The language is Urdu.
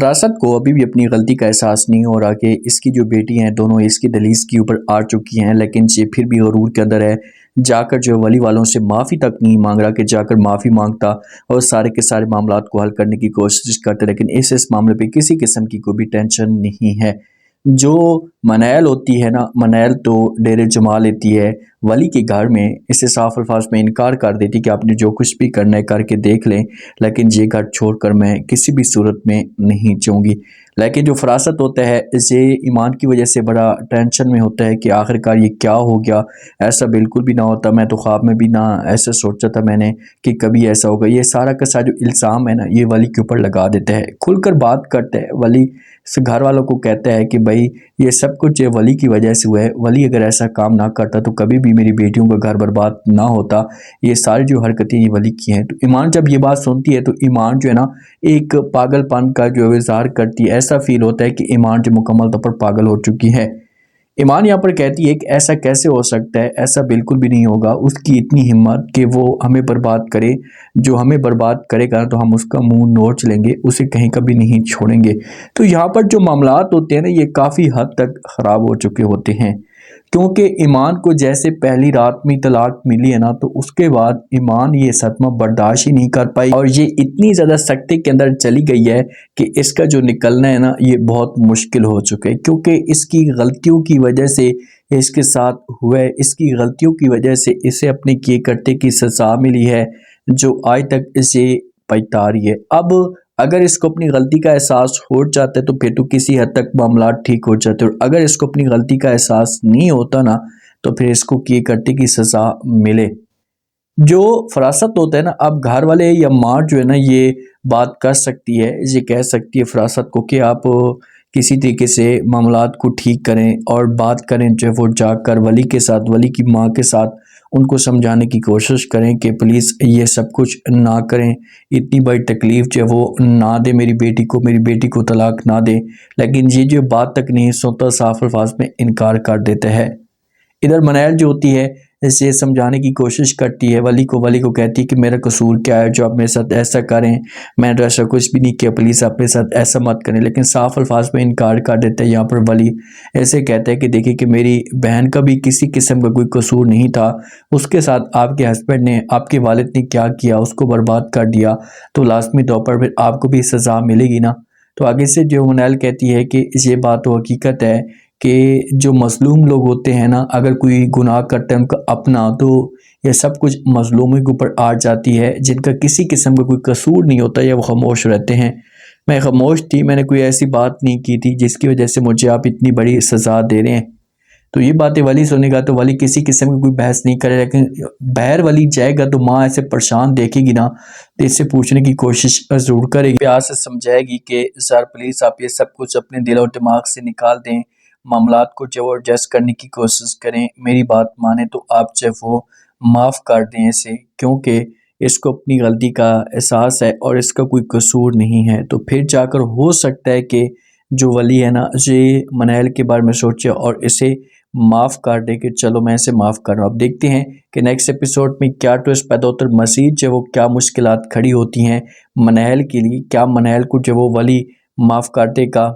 فراست کو ابھی بھی اپنی غلطی کا احساس نہیں ہو رہا کہ اس کی جو بیٹی ہیں دونوں اس کی دہلیز کے اوپر آ چکی ہیں، لیکن یہ پھر بھی غرور کے اندر ہے، جا کر جو ولی والوں سے معافی تک نہیں مانگ رہا کہ جا کر معافی مانگتا اور سارے کے سارے معاملات کو حل کرنے کی کوشش کرتے، لیکن اس معاملے پہ کسی قسم کی کوئی بھی ٹینشن نہیں ہے۔ جو منیل ہوتی ہے نا، منیل تو ڈیرے جما لیتی ہے ولی کے گھر میں، اسے صاف الفاظ میں انکار کر دیتی کہ آپ نے جو کچھ بھی کرنا ہے کر کے دیکھ لیں، لیکن یہ گھر چھوڑ کر میں کسی بھی صورت میں نہیں جاؤں گی۔ لیکن جو فراست ہوتا ہے یہ ایمان کی وجہ سے بڑا ٹینشن میں ہوتا ہے کہ آخرکار یہ کیا ہو گیا، ایسا بالکل بھی نہ ہوتا، میں تو خواب میں بھی نہ ایسا سوچا تھا میں نے کہ کبھی ایسا ہوگا۔ یہ سارا کا سارا جو الزام ہے نا یہ ولی کے اوپر لگا دیتا ہے، کھل کر بات کرتا ہے، ولی گھر والوں کو کہتا ہے کہ بھائی یہ سب کچھ ولی کی وجہ سے ہوا ہے، ولی اگر ایسا کام نہ کرتا تو کبھی بھی میری بیٹیوں کا گھر برباد نہ ہوتا، یہ ساری جو حرکتیں یہ ولی کی ہیں۔ تو ایمان جب یہ بات سنتی ہے تو ایمان جو ہے نا ایک پاگل پن کا جو اظہار کرتی ہے، ایسا فیل ہوتا ہے کہ ایمان جو مکمل طور پر پاگل ہو چکی ہے۔ ایمان یہاں پر کہتی ہے کہ ایسا کیسے ہو سکتا ہے، ایسا بالکل بھی نہیں ہوگا، اس کی اتنی ہمت کہ وہ ہمیں برباد کرے، جو ہمیں برباد کرے گا تو ہم اس کا منہ نوچ لیں گے، اسے کہیں کبھی نہیں چھوڑیں گے۔ تو یہاں پر جو معاملات ہوتے ہیں نا یہ کافی حد تک خراب ہو چکے ہوتے ہیں، کیونکہ ایمان کو جیسے پہلی رات میں طلاق ملی ہے نا تو اس کے بعد ایمان یہ صدمہ برداشت ہی نہیں کر پائی اور یہ اتنی زیادہ سختی کے اندر چلی گئی ہے کہ اس کا جو نکلنا ہے نا یہ بہت مشکل ہو چکا ہے، کیونکہ اس کی غلطیوں کی وجہ سے اس کے ساتھ ہوا ہے، اس کی غلطیوں کی وجہ سے اسے اپنے کیے کرتے کی سزا ملی ہے جو آج تک اسے پچھتا رہی ہے۔ اب اگر اس کو اپنی غلطی کا احساس ہو جاتا ہے تو پھر تو کسی حد تک معاملات ٹھیک ہو جاتے، اور اگر اس کو اپنی غلطی کا احساس نہیں ہوتا نا تو پھر اس کو کیے کرتے کی سزا ملے۔ جو فراست ہوتا ہے نا، اب گھر والے یا ماں جو ہے نا یہ بات کر سکتی ہے، یہ کہہ سکتی ہے فراست کو کہ آپ کسی طریقے سے معاملات کو ٹھیک کریں اور بات کریں، جو وہ جا کر ولی کے ساتھ، ولی کی ماں کے ساتھ ان کو سمجھانے کی کوشش کریں کہ پلیز یہ سب کچھ نہ کریں، اتنی بڑی تکلیف جو وہ نہ دے میری بیٹی کو، میری بیٹی کو طلاق نہ دے، لیکن یہ جو بات تک نہیں سنتا، صاف الفاظ میں انکار کر دیتا ہے۔ ادھر منیل جو ہوتی ہے اسے سمجھانے کی کوشش کرتی ہے ولی کو کہتی ہے کہ میرا قصور کیا ہے جو آپ میرے ساتھ ایسا کریں، میں تو ایسا کچھ بھی نہیں کیا، پلیز آپ میرے ساتھ ایسا مت کریں، لیکن صاف الفاظ میں انکار کر دیتا ہے۔ یہاں پر ولی ایسے کہتا ہے کہ دیکھیں کہ میری بہن کا بھی کسی قسم کا کوئی قصور نہیں تھا، اس کے ساتھ آپ کے ہسبینڈ نے، آپ کے والد نے کیا کیا، اس کو برباد کر دیا، تو لازمی طور پر پھر آپ کو بھی سزا ملے گی نا۔ تو آگے سے جو منیل کہتی ہے کہ یہ بات تو حقیقت ہے کہ جو مظلوم لوگ ہوتے ہیں نا، اگر کوئی گناہ کرتے ہیں ان کا اپنا، تو یہ سب کچھ مظلوموں کے اوپر آ جاتی ہے، جن کا کسی قسم کا کوئی قصور نہیں ہوتا یا وہ خاموش رہتے ہیں۔ میں خاموش تھی، میں نے کوئی ایسی بات نہیں کی تھی جس کی وجہ سے مجھے آپ اتنی بڑی سزا دے رہے ہیں۔ تو یہ باتیں ولی سنے گا تو ولی کسی قسم کی کوئی بحث نہیں کرے، لیکن باہر ولی جائے گا تو ماں ایسے پریشان دیکھے گی نا تو اس سے پوچھنے کی کوشش ضرور کرے گی، پیار سے سمجھائے گی کہ سر پلیز آپ یہ سب کچھ اپنے دل و دماغ سے نکال دیں، معاملات کو جو ایڈجسٹ کرنے کی کوشش کریں، میری بات مانیں تو آپ جو وہ معاف کر دیں اسے، کیونکہ اس کو اپنی غلطی کا احساس ہے اور اس کا کوئی قصور نہیں ہے۔ تو پھر جا کر ہو سکتا ہے کہ جو ولی ہے نا یہ منیل کے بارے میں سوچے اور اسے معاف کر دے کہ چلو میں اسے معاف کر رہا ہوں۔ اب دیکھتے ہیں کہ نیکسٹ ایپیسوڈ میں کیا ٹوسٹ پیدا ہوتا ہے، مزید جو وہ کیا مشکلات کھڑی ہوتی ہیں منیل کے لیے، کیا منیل کو جو وہ ولی معاف کر دے گا۔